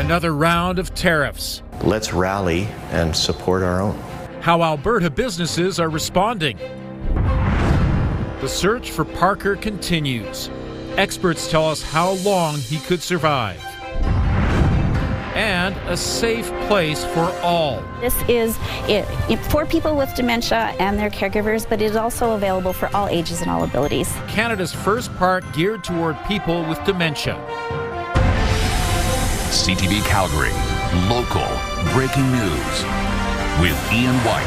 Another round of tariffs. Let's rally and support our own. How Alberta businesses are responding. The search for Parker continues. Experts tell us how long he could survive. And a safe place for all. This is for people with dementia and their caregivers, but it is also available for all ages and all abilities. Canada's first park geared toward people with dementia. CTV Calgary, local breaking news with Ian White.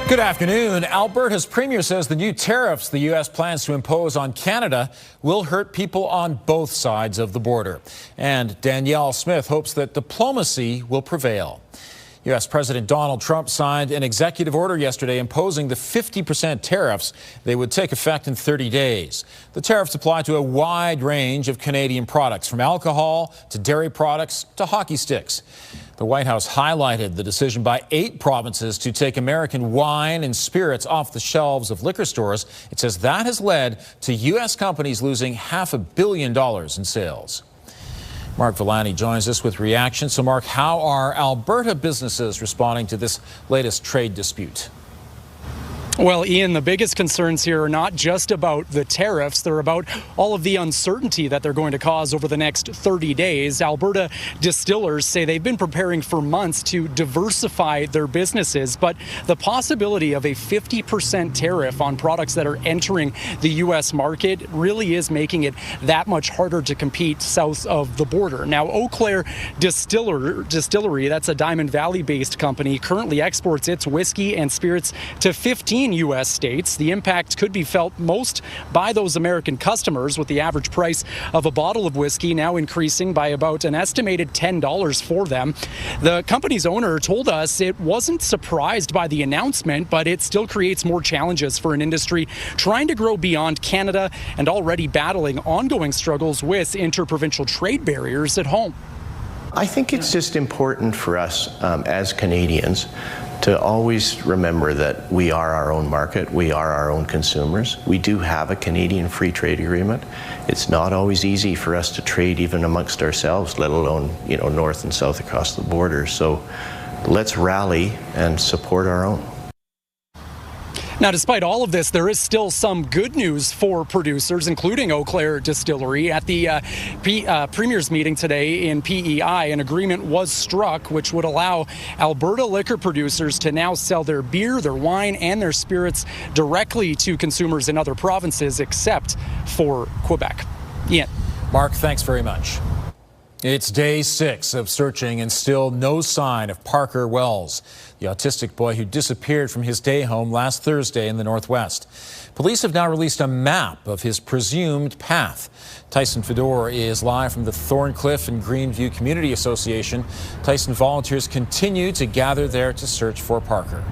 Good afternoon. Alberta's premier says the new tariffs the U.S. plans to impose on Canada will hurt people on both sides of the border. And Danielle Smith hopes that diplomacy will prevail. U.S. President Donald Trump signed an executive order yesterday imposing the 50% tariffs. They would take effect in 30 days. The tariffs apply to a wide range of Canadian products, from alcohol to dairy products to hockey sticks. The White House highlighted the decision by 8 provinces to take American wine and spirits off the shelves of liquor stores. It says that has led to U.S. companies losing $500 million in sales. Mark Villani joins us with reaction. So, Mark, how are Alberta businesses responding to this latest trade dispute? Well, Ian, the biggest concerns here are not just about the tariffs. They're about all of the uncertainty that they're going to cause over the next 30 days. Alberta distillers say they've been preparing for months to diversify their businesses, but the possibility of a 50% tariff on products that are entering the U.S. market really is making it that much harder to compete south of the border. Now, Eau Claire Distillery, that's a Diamond Valley-based company, currently exports its whiskey and spirits to 15 U.S. states. The impact could be felt most by those American customers, with the average price of a bottle of whiskey now increasing by about an estimated $10 for them. The company's owner told us it wasn't surprised by the announcement, but it still creates more challenges for an industry trying to grow beyond Canada and already battling ongoing struggles with interprovincial trade barriers at home. I think it's just important for us as Canadians to always remember that we are our own market, we are our own consumers. We do have a Canadian free trade agreement. It's not always easy for us to trade even amongst ourselves, let alone, north and south across the border. So let's rally and support our own. Now, despite all of this, there is still some good news for producers, including Eau Claire Distillery. At the Premier's meeting today in PEI, an agreement was struck which would allow Alberta liquor producers to now sell their beer, their wine, and their spirits directly to consumers in other provinces except for Quebec. Ian. Mark, thanks very much. It's day 6 of searching and still no sign of Parker Wells, the autistic boy who disappeared from his day home last Thursday in the Northwest. Police have now released a map of his presumed path. Tyson Fedor is live from the Thorncliffe and Greenview Community Association. Tyson, volunteers continue to gather there to search for Parker.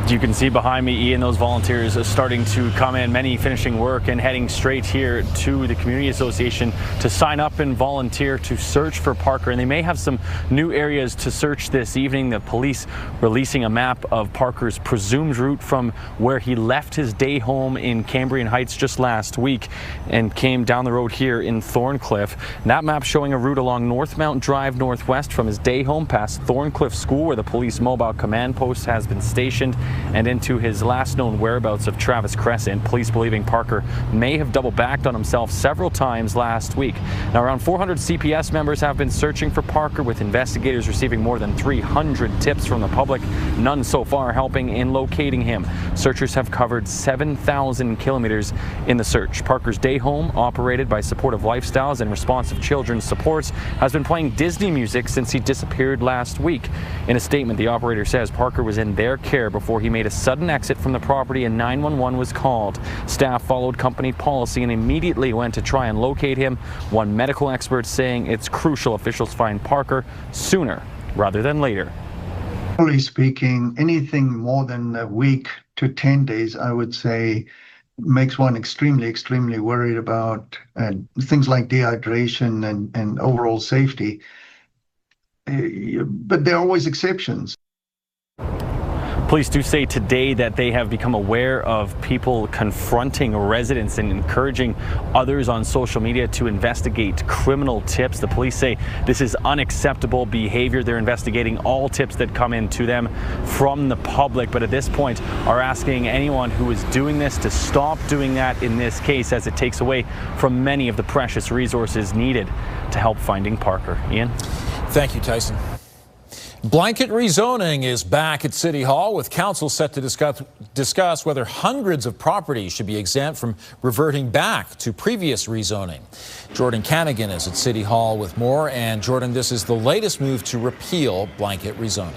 You can see behind me, Ian, those volunteers are starting to come in, many finishing work and heading straight here to the Community Association to sign up and volunteer to search for Parker. And they may have some new areas to search this evening. The police releasing a map of Parker's presumed route from where he left his day home in Cambrian Heights just last week and came down the road here in Thorncliffe. And that map showing a route along North Mount Drive northwest from his day home past Thorncliffe School, where the police mobile command post has been stationed, and into his last known whereabouts of Travis Crescent. Police believing Parker may have double backed on himself several times last week. Now, around 400 CPS members have been searching for Parker, with investigators receiving more than 300 tips from the public, none so far helping in locating him. Searchers have covered 7,000 kilometers in the search. Parker's day home, operated by Supportive Lifestyles and Responsive Children's Supports, has been playing Disney music since he disappeared last week. In a statement, the operator says Parker was in their care before he made a sudden exit from the property and 911 was called. Staff followed company policy and immediately went to try and locate him. One medical expert saying it's crucial officials find Parker sooner rather than later. Generally speaking, anything more than a week to 10 days, I would say, makes one extremely worried about things like dehydration and overall safety. But there are always exceptions. Police do say today that they have become aware of people confronting residents and encouraging others on social media to investigate criminal tips. The police say this is unacceptable behavior. They're investigating all tips that come in to them from the public, but at this point are asking anyone who is doing this to stop doing that in this case, as it takes away from many of the precious resources needed to help finding Parker. Ian? Thank you, Tyson. Blanket rezoning is back at City Hall, with council set to discuss whether hundreds of properties should be exempt from reverting back to previous rezoning. Jordan Canagan is at City Hall with more. And Jordan, this is the latest move to repeal blanket rezoning.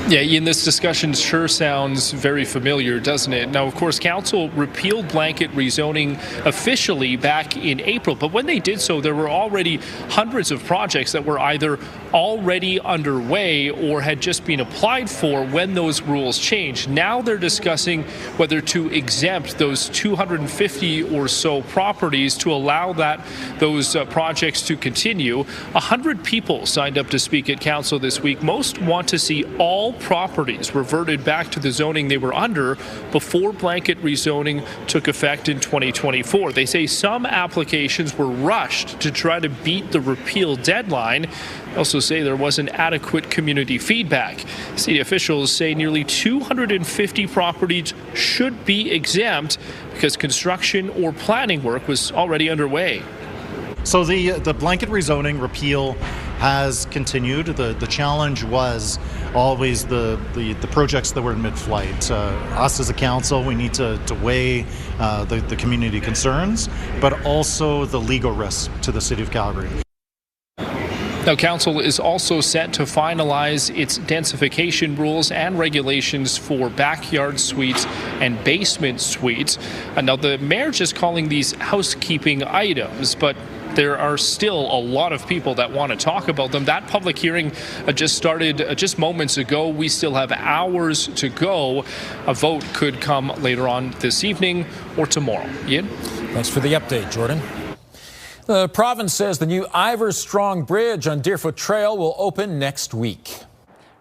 Yeah, Ian, this discussion sure sounds very familiar, doesn't it? Now, of course, council repealed blanket rezoning officially back in April, but when they did so, there were already hundreds of projects that were either already underway or had just been applied for when those rules changed. Now they're discussing whether to exempt those 250 or so properties to allow those projects to continue. 100 people signed up to speak at council this week. Most want to see all properties reverted back to the zoning they were under before blanket rezoning took effect in 2024. They say some applications were rushed to try to beat the repeal deadline. They also say there wasn't adequate community feedback. City officials say nearly 250 properties should be exempt because construction or planning work was already underway. So the blanket rezoning repeal has continued. The challenge was always the projects that were in mid-flight. Us as a council, we need to weigh the community concerns, but also the legal risks to the City of Calgary. Now, council is also set to finalize its densification rules and regulations for backyard suites and basement suites. Now, the mayor just calling these housekeeping items, but there are still a lot of people that want to talk about them. That public hearing just started just moments ago. We still have hours to go. A vote could come later on this evening or tomorrow. Ian? Thanks for the update, Jordan. The province says the new Ivers Strong Bridge on Deerfoot Trail will open next week.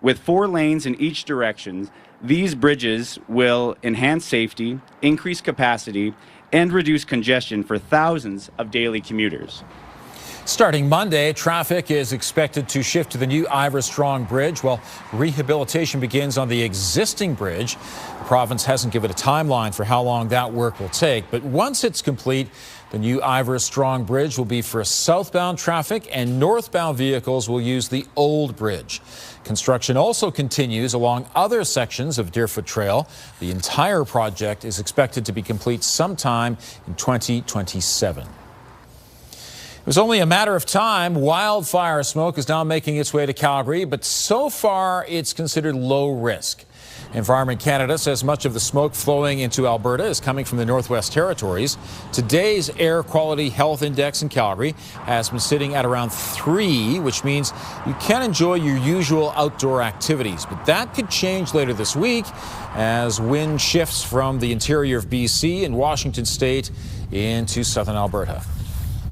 With 4 lanes in each direction, these bridges will enhance safety, increase capacity, and reduce congestion for thousands of daily commuters. Starting Monday, traffic is expected to shift to the new Ivers Strong Bridge, while rehabilitation begins on the existing bridge. The province hasn't given a timeline for how long that work will take, but once it's complete, the new Ivers Strong Bridge will be for southbound traffic, and northbound vehicles will use the old bridge. Construction also continues along other sections of Deerfoot Trail. The entire project is expected to be complete sometime in 2027. It was only a matter of time. Wildfire smoke is now making its way to Calgary, but so far it's considered low risk. Environment Canada says much of the smoke flowing into Alberta is coming from the Northwest Territories. Today's air quality health index in Calgary has been sitting at around 3, which means you can enjoy your usual outdoor activities. But that could change later this week as wind shifts from the interior of BC and Washington State into southern Alberta.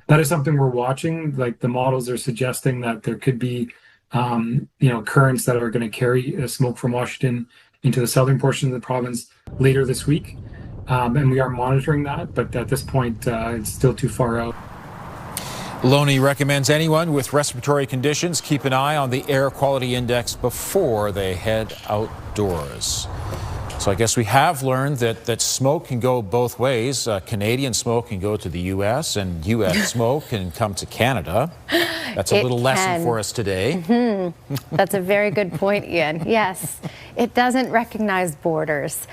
That is something we're watching. Like, the models are suggesting that there could be, currents that are going to carry smoke from Washington into the southern portion of the province later this week. And we are monitoring that, but at this point, it's still too far out. Loney recommends anyone with respiratory conditions keep an eye on the air quality index before they head outdoors. So I guess we have learned that smoke can go both ways. Canadian smoke can go to the U.S. and U.S. smoke can come to Canada. That's a little lesson for us today. Mm-hmm. That's a very good point, Ian. Yes, it doesn't recognize borders.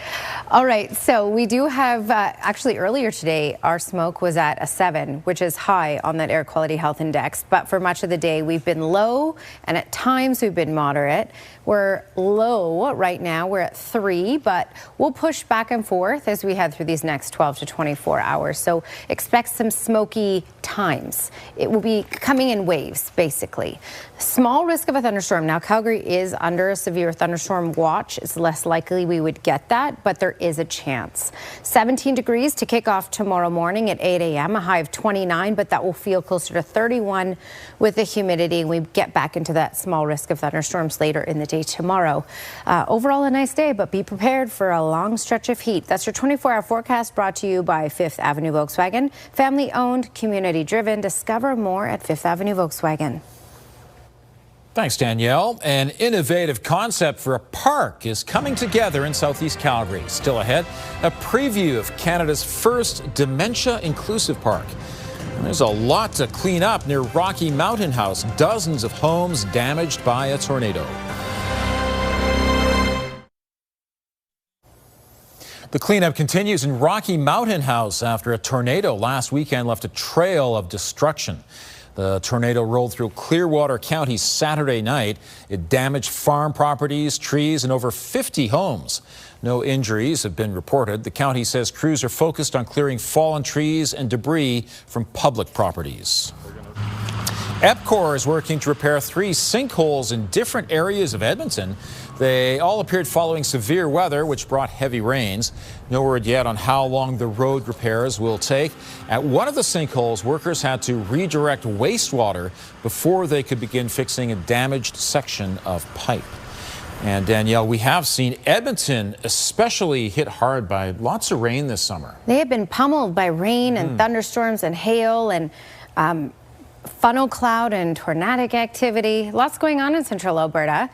All right, so we do have, actually earlier today, our smoke was at a 7, which is high on that air quality health index. But for much of the day, we've been low, and at times we've been moderate. We're low right now. We're at 3, but we'll push back and forth as we head through these next 12 to 24 hours. So expect some smoky times. It will be coming in waves, basically. Small risk of a thunderstorm. Now, Calgary is under a severe thunderstorm watch. watch. It's less likely we would get that, but there is a chance. 17 degrees to kick off tomorrow morning at 8 a.m., a high of 29, but that will feel closer to 31 with the humidity. We get back into that small risk of thunderstorms later in the day tomorrow. Overall, a nice day, but be prepared for a long stretch of heat. That's your 24-hour forecast brought to you by Fifth Avenue Volkswagen. Family-owned, community-driven. Discover more at Fifth Avenue Volkswagen. Thanks, Danielle. An innovative concept for a park is coming together in Southeast Calgary. Still ahead, a preview of Canada's first Dementia-inclusive park. And there's a lot to clean up near Rocky Mountain House. Dozens of homes damaged by a tornado. The cleanup continues in Rocky Mountain House after a tornado last weekend left a trail of destruction. The tornado rolled through Clearwater County Saturday night. It damaged farm properties, trees, and over 50 homes. No injuries have been reported. The county says crews are focused on clearing fallen trees and debris from public properties. EPCOR is working to repair 3 sinkholes in different areas of Edmonton. They all appeared following severe weather, which brought heavy rains. No word yet on how long the road repairs will take. At one of the sinkholes, workers had to redirect wastewater before they could begin fixing a damaged section of pipe. And Danielle, we have seen Edmonton especially hit hard by lots of rain this summer. They have been pummeled by rain and thunderstorms and hail and funnel cloud and tornadic activity. Lots going on in central Alberta.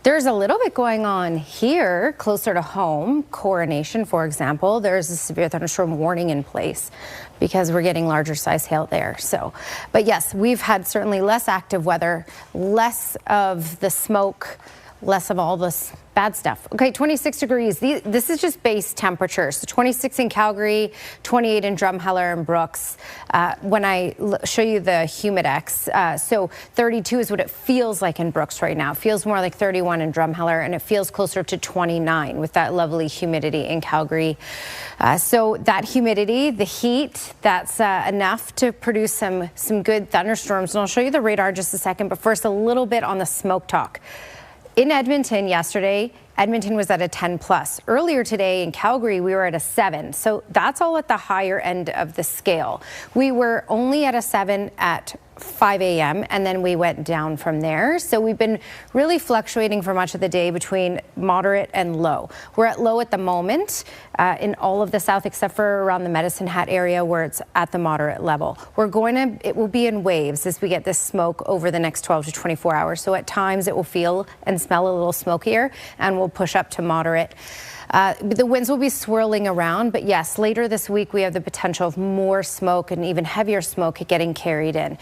There's a little bit going on here closer to home. Coronation, for example, there's a severe thunderstorm warning in place because we're getting larger size hail there. But yes, we've had certainly less active weather, less of the smoke, less of all this bad stuff. Okay, 26 degrees. This is just base temperature. So 26 in Calgary, 28 in Drumheller and Brooks. When I show you the humidex, so 32 is what it feels like in Brooks right now. It feels more like 31 in Drumheller, and it feels closer to 29 with that lovely humidity in Calgary. So that humidity, the heat, that's enough to produce some good thunderstorms. And I'll show you the radar in just a second, but first a little bit on the smoke talk. In Edmonton yesterday, Edmonton was at a 10 plus. Earlier today in Calgary, we were at a 7. So that's all at the higher end of the scale. We were only at a 7 at 5 a.m. and then we went down from there. So we've been really fluctuating for much of the day between moderate and low. We're at low at the moment in all of the south except for around the Medicine Hat area where it's at the moderate level. It will be in waves as we get this smoke over the next 12 to 24 hours. So at times it will feel and smell a little smokier and we'll push up to moderate. The winds will be swirling around, but yes, later this week we have the potential of more smoke and even heavier smoke getting carried in.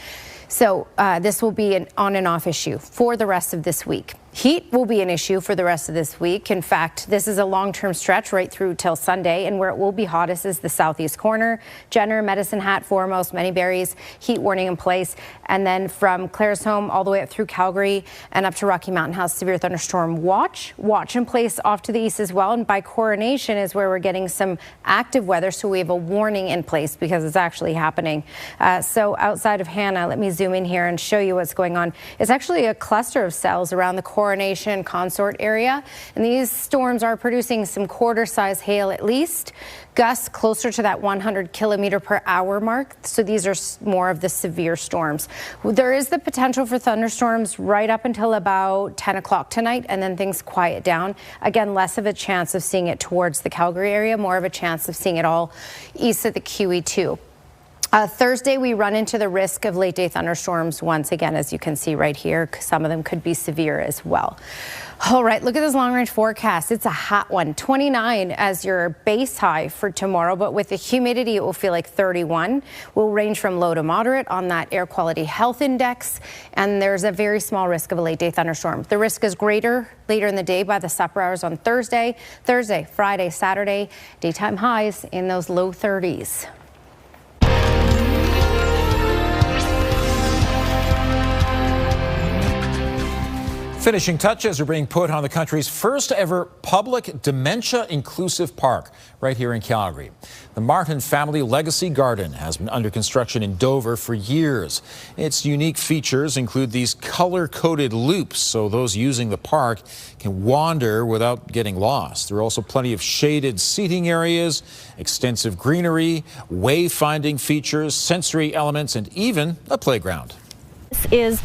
So this will be an on and off issue for the rest of this week. Heat will be an issue for the rest of this week. In fact, this is a long-term stretch right through till Sunday, and where it will be hottest is the southeast corner. Jenner, Medicine Hat, foremost, many berries, heat warning in place. And then from Claresholm all the way up through Calgary and up to Rocky Mountain House, severe thunderstorm watch in place off to the east as well. And by Coronation is where we're getting some active weather, so we have a warning in place because it's actually happening. So outside of Hannah, let me zoom in here and show you what's going on. It's actually a cluster of cells around the Coronation Consort area, and these storms are producing some quarter-size hail at least, gusts closer to that 100 kilometer per hour mark. So these are more of the severe storms. There is the potential for thunderstorms right up until about 10 o'clock tonight, and then things quiet down. Again, less of a chance of seeing it towards the Calgary area, more of a chance of seeing it all east of the QE2. Thursday, we run into the risk of late-day thunderstorms once again, as you can see right here. Some of them could be severe as well. All right, look at this long-range forecast. It's a hot one. 29 as your base high for tomorrow, but with the humidity, it will feel like 31. We'll range from low to moderate on that air quality health index, and there's a very small risk of a late-day thunderstorm. The risk is greater later in the day by the supper hours on Thursday, Friday, Saturday. Daytime highs in those low 30s. Finishing touches are being put on the country's first ever public dementia-inclusive park right here in Calgary. The Martin Family Legacy Garden has been under construction in Dover for years. Its unique features include these color-coded loops so those using the park can wander without getting lost. There are also plenty of shaded seating areas, extensive greenery, wayfinding features, sensory elements, and even a playground. This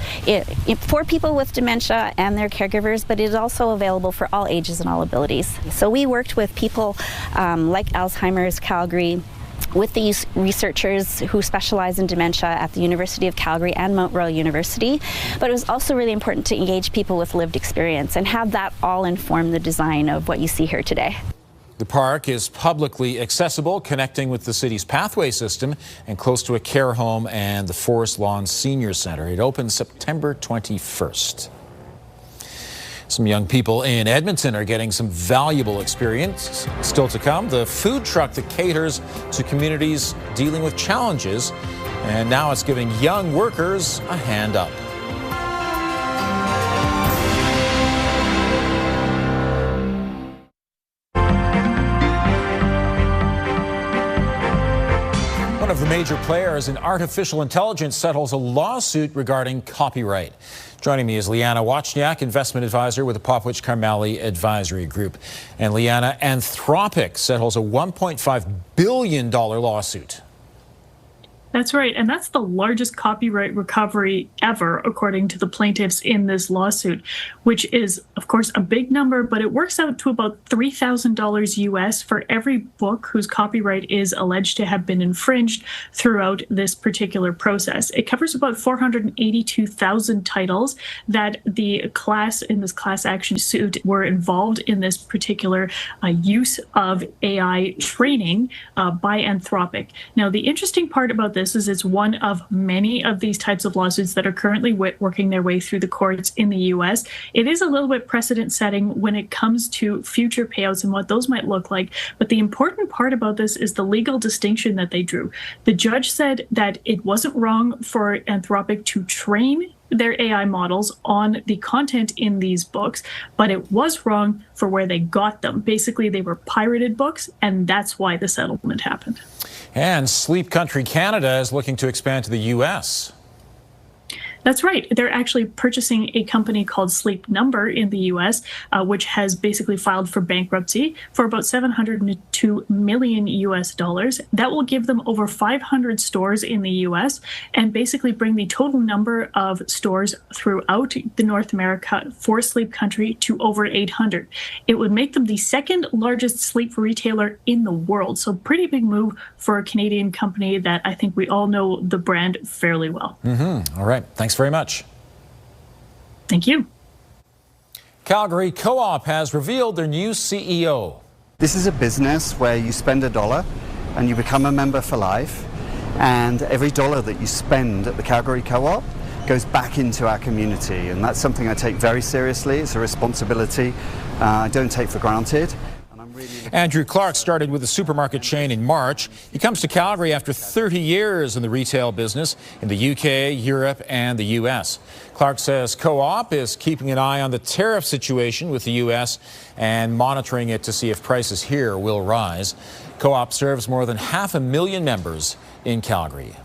is for people with dementia and their caregivers, but it is also available for all ages and all abilities. So we worked with people like Alzheimer's Calgary, with these researchers who specialize in dementia at the University of Calgary and Mount Royal University. But it was also really important to engage people with lived experience and have that all inform the design of what you see here today. The park is publicly accessible, connecting with the city's pathway system and close to a care home and the Forest Lawn Senior Center. It opens September 21st. Some young people in Edmonton are getting some valuable experience. Still to come, the food truck that caters to communities dealing with challenges, and now it's giving young workers a hand up. One of the major players in artificial intelligence settles a lawsuit regarding copyright. Joining me is Liana Wachniak, investment advisor with the Popwich Carmali Advisory Group. And Liana, Anthropic settles a $1.5 billion lawsuit. That's right, and that's the largest copyright recovery ever, according to the plaintiffs in this lawsuit, which is, of course, a big number, but it works out to about $3,000 US for every book whose copyright is alleged to have been infringed throughout this particular process. It covers about 482,000 titles that the class in this class action suit were involved in this particular use of AI training by Anthropic. Now, the interesting part about this is it's one of many of these types of lawsuits that are currently working their way through the courts in the U.S. It is a little bit precedent setting when it comes to future payouts and what those might look like. But the important part about this is the legal distinction that they drew. The judge said that it wasn't wrong for Anthropic to train their AI models on the content in these books, but it was wrong for where they got them. Basically, they were pirated books, and that's why the settlement happened. And Sleep Country Canada is looking to expand to the U.S. That's right. They're actually purchasing a company called Sleep Number in the U.S., which has basically filed for bankruptcy for about $702 million US. That will give them over 500 stores in the U.S. and basically bring the total number of stores throughout the North America for Sleep Country to over 800. It would make them the second largest sleep retailer in the world. So pretty big move for a Canadian company that I think we all know the brand fairly well. All right. Thanks very much. Thank you. Calgary Co-op has revealed their new CEO. This is a business where you spend $1 and you become a member for life, and every dollar that you spend at the Calgary Co-op goes back into our community, and that's something I take very seriously. It's a responsibility I don't take for granted. Andrew Clark started with the supermarket chain in March. He comes to Calgary after 30 years in the retail business in the UK, Europe, and the US. Clark says Co-op is keeping an eye on the tariff situation with the US and monitoring it to see if prices here will rise. Co-op serves more than 500,000 members in Calgary.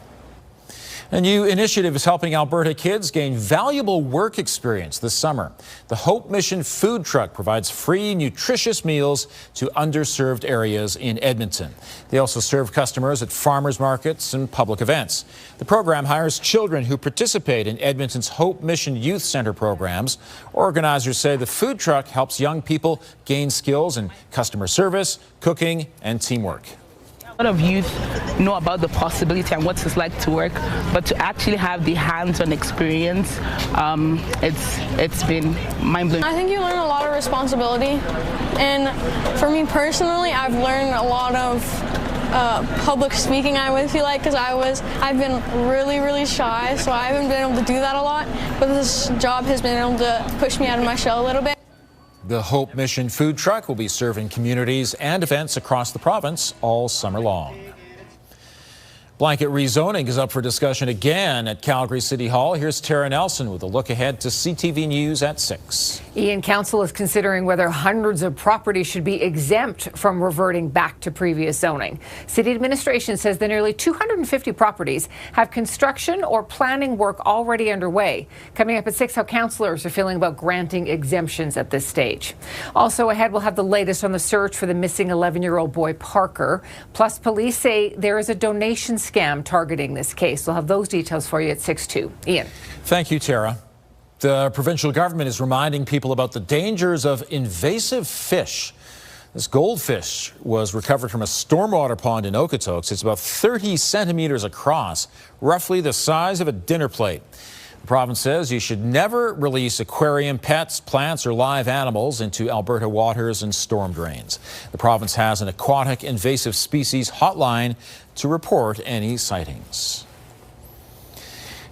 A new initiative is helping Alberta kids gain valuable work experience this summer. The Hope Mission food truck provides free, nutritious meals to underserved areas in Edmonton. They also serve customers at farmers markets and public events. The program hires children who participate in Edmonton's Hope Mission Youth Centre programs. Organizers say the food truck helps young people gain skills in customer service, cooking, and teamwork. A lot of youth know about the possibility and what it's like to work, but to actually have the hands-on experience, it's been mind-blowing. I think you learn a lot of responsibility, and for me personally, I've learned a lot of public speaking, I would feel like, because I've been really shy, so I haven't been able to do that a lot, but this job has been able to push me out of my shell a little bit. The Hope Mission food truck will be serving communities and events across the province all summer long. Blanket rezoning is up for discussion again at Calgary City Hall. Here's Tara Nelson with a look ahead to CTV News at 6. Ian, Council is considering whether hundreds of properties should be exempt from reverting back to previous zoning. City administration says the nearly 250 properties have construction or planning work already underway. Coming up at 6, how councillors are feeling about granting exemptions at this stage. Also ahead, we'll have the latest on the search for the missing 11-year-old boy Parker. Plus, police say there is a donation scam targeting this case. We'll have those details for you at 6:02. Ian. Thank you, Tara. The provincial government is reminding people about the dangers of invasive fish. This goldfish was recovered from a stormwater pond in Okotoks. It's about 30 centimeters across, roughly the size of a dinner plate. The province says you should never release aquarium pets, plants, or live animals into Alberta waters and storm drains. The province has an aquatic invasive species hotline to report any sightings.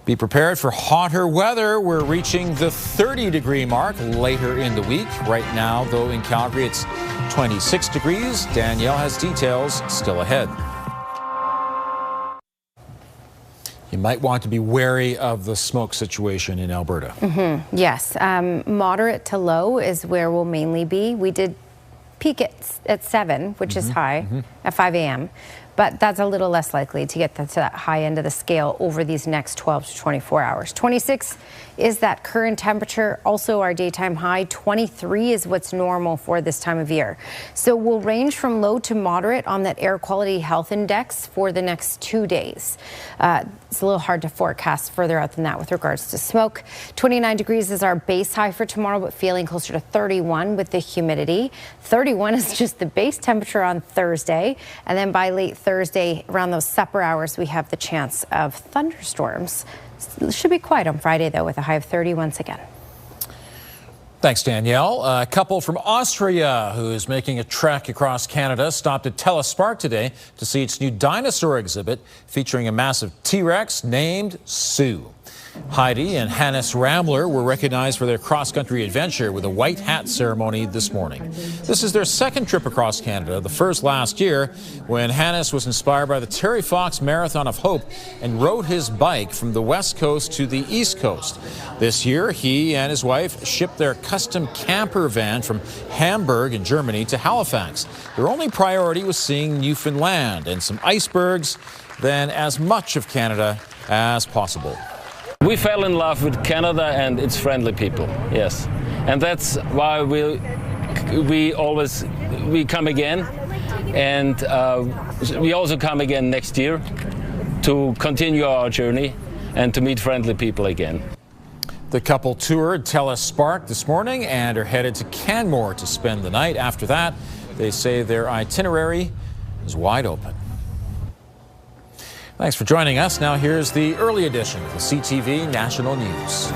Be prepared for hotter weather. We're reaching the 30-degree mark later in the week. Right now, though, in Calgary, it's 26 degrees. Danielle has details still ahead. You might want to be wary of the smoke situation in Alberta. Yes, moderate to low is where we'll mainly be. We did peak at 7, which is high, at 5 a.m. But that's a little less likely to get to that high end of the scale over these next 12 to 24 hours. 26 is that current temperature. Also our daytime high. 23 is what's normal for this time of year. So we'll range from low to moderate on that air quality health index for the next 2 days. It's a little hard to forecast further out than that with regards to smoke. 29 degrees is our base high for tomorrow, but feeling closer to 31 with the humidity. 31 is just the base temperature on Thursday. And then by late Thursday, around those supper hours, we have the chance of thunderstorms. It should be quiet on Friday, though, with a high of 30 once again. Thanks, Danielle. A couple from Austria who is making a trek across Canada stopped at Telespark today to see its new dinosaur exhibit featuring a massive T-Rex named Sue. Heidi and Hannes Ramler were recognized for their cross-country adventure with a white hat ceremony this morning. This is their second trip across Canada, the first last year when Hannes was inspired by the Terry Fox Marathon of Hope and rode his bike from the west coast to the east coast. This year, he and his wife shipped their custom camper van from Hamburg in Germany to Halifax. Their only priority was seeing Newfoundland and some icebergs, then as much of Canada as possible. We fell in love with Canada and its friendly people, yes. And that's why we come again. And we also come again next year to continue our journey and to meet friendly people again. The couple toured Telespark this morning and are headed to Canmore to spend the night. After that, they say their itinerary is wide open. Thanks for joining us. Now here's the early edition of the CTV National News.